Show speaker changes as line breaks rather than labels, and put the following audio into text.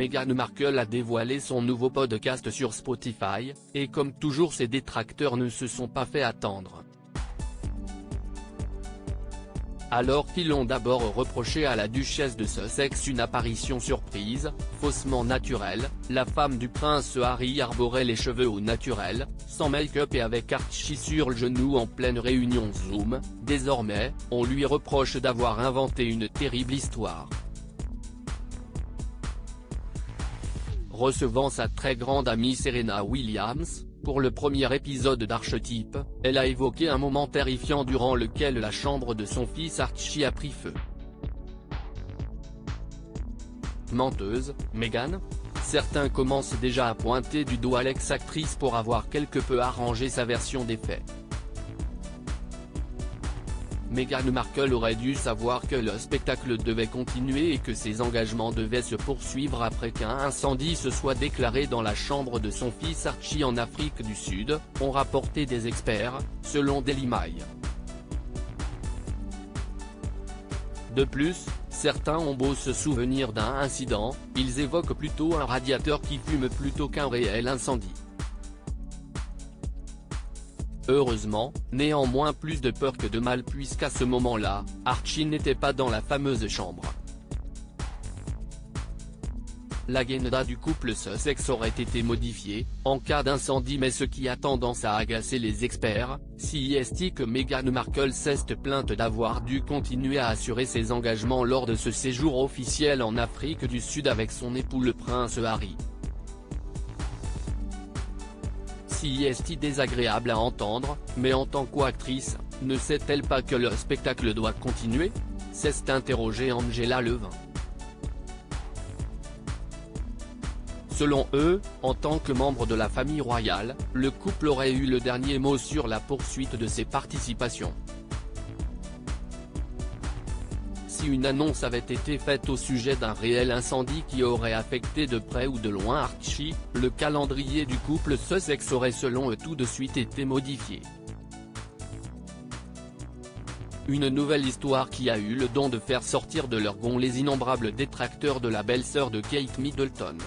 Meghan Markle a dévoilé son nouveau podcast sur Spotify, et comme toujours ses détracteurs ne se sont pas fait attendre. Alors qu'ils ont d'abord reproché à la duchesse de Sussex une apparition surprise, faussement naturelle, la femme du prince Harry arborait les cheveux au naturel, sans make-up et avec Archie sur le genou en pleine réunion Zoom. Désormais, on lui reproche d'avoir inventé une terrible histoire. Recevant sa très grande amie Serena Williams, pour le premier épisode d'Archetype, elle a évoqué un moment terrifiant durant lequel la chambre de son fils Archie a pris feu. Menteuse, Meghan ? Certains commencent déjà à pointer du doigt l'ex-actrice pour avoir quelque peu arrangé sa version des faits. Meghan Markle aurait dû savoir que le spectacle devait continuer et que ses engagements devaient se poursuivre après qu'un incendie se soit déclaré dans la chambre de son fils Archie en Afrique du Sud, ont rapporté des experts, selon Daily Mail. De plus, certains ont beau se souvenir d'un incident, ils évoquent plutôt un radiateur qui fume plutôt qu'un réel incendie. Heureusement, néanmoins plus de peur que de mal puisqu'à ce moment-là, Archie n'était pas dans la fameuse chambre. L'agenda du couple Sussex aurait été modifié, en cas d'incendie mais ce qui a tendance à agacer les experts, si est que Meghan Markle s'est plainte d'avoir dû continuer à assurer ses engagements lors de ce séjour officiel en Afrique du Sud avec son époux le prince Harry. Si est désagréable à entendre, mais en tant qu'actrice, ne sait-elle pas que le spectacle doit continuer ? S'est interrogée Angela Levin. Selon eux, en tant que membre de la famille royale, le couple aurait eu le dernier mot sur la poursuite de ses participations. Si une annonce avait été faite au sujet d'un réel incendie qui aurait affecté de près ou de loin Archie, le calendrier du couple Sussex aurait selon eux tout de suite été modifié. Une nouvelle histoire qui a eu le don de faire sortir de leur gonds les innombrables détracteurs de la belle-sœur de Kate Middleton.